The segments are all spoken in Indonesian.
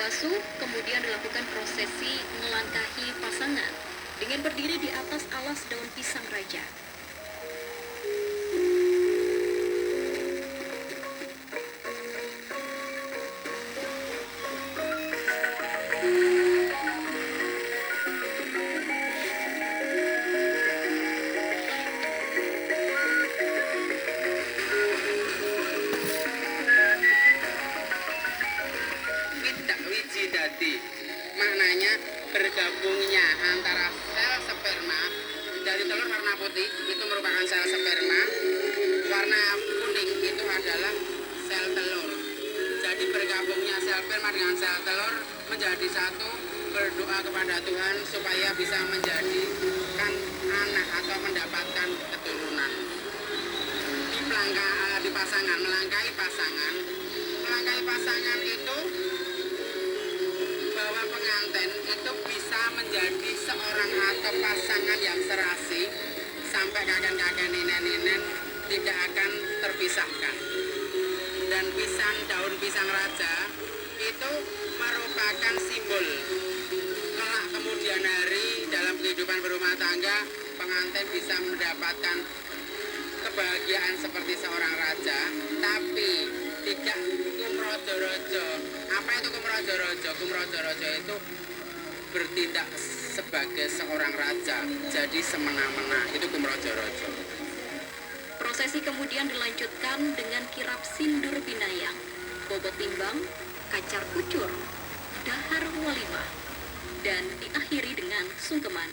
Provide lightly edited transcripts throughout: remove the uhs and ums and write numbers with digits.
basuh, kemudian dilakukan prosesi melangkahi pasangan dengan berdiri di atas alas daun pisang raja. Tidak wiji dadi, maknanya bergabungnya antara sel sperma dari telur warna putih itu merupakan sel sperma, warna kuning itu adalah sel telur. Jadi bergabungnya sel sperma dengan sel telur menjadi satu, berdoa kepada Tuhan supaya bisa menjadikan anak atau mendapatkan keturunan. Di pasangan, melangkahi pasangan itu bahwa pengantin itu bisa menjadi seorang atau pasangan yang serasi sampai kakek-kakek nenek-nenek tidak akan terpisahkan. Dan daun pisang raja itu merupakan simbol kelak kemudian hari dalam kehidupan berumah tangga pengantin bisa mendapatkan kebahagiaan seperti seorang raja, tapi tidak kumrodorojo. Apa itu kumrodorojo? Kumrodorojo itu bertindak sebagai seorang raja, jadi semena-mena, itu kumrodorojo. Prosesi kemudian dilanjutkan dengan kirap sindur binayang, bobot timbang, kacar kucur, dahar walimah, dan diakhiri dengan sungkeman.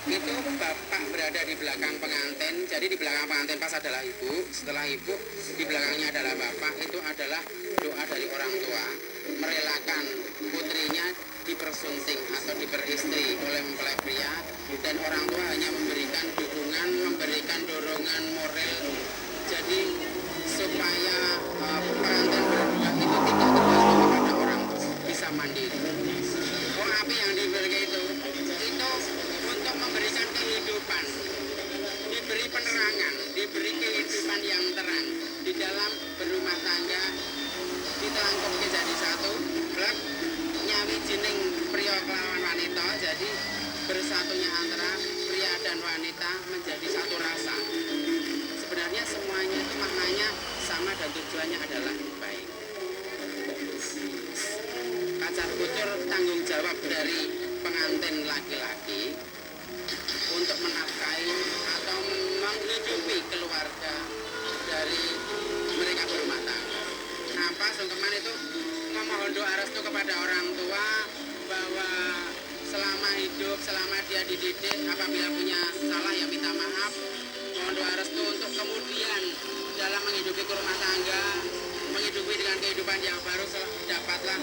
Itu bapak berada di belakang pengantin, jadi di belakang pengantin pas adalah ibu, setelah ibu di belakangnya adalah bapak. Itu adalah doa dari orang tua merelakan putrinya dipersunting atau diperistri oleh mempelai pria, dan orang tua hanya memberikan dukungan, memberikan dorongan moral, jadi supaya pengantin berdua itu tidak tergantung kepada orang tua, bisa mandiri. Oh, api yang diberi itu untuk memberikan kehidupan, diberi penerangan, diberi kehidupan yang terang di dalam berumah tangga, ditelangkup jadi satu, blek nyawi jining pria kelawan wanita, jadi bersatunya antara pria dan wanita menjadi satu rasa. Sebenarnya semuanya itu maknanya sama dan tujuannya adalah baik. Kacar kucur tanggung jawab dari pengantin laki-laki untuk menafkahi atau menghidupi keluarga dari mereka berumah tangga. Apa sungkeman itu memohon doa restu kepada orang tua bahwa selama hidup, selama dia dididik, apabila punya salah ya minta maaf, mohon doa restu untuk kemudian dalam menghidupi rumah tangga, menghidupi dengan kehidupan yang baru dapatlah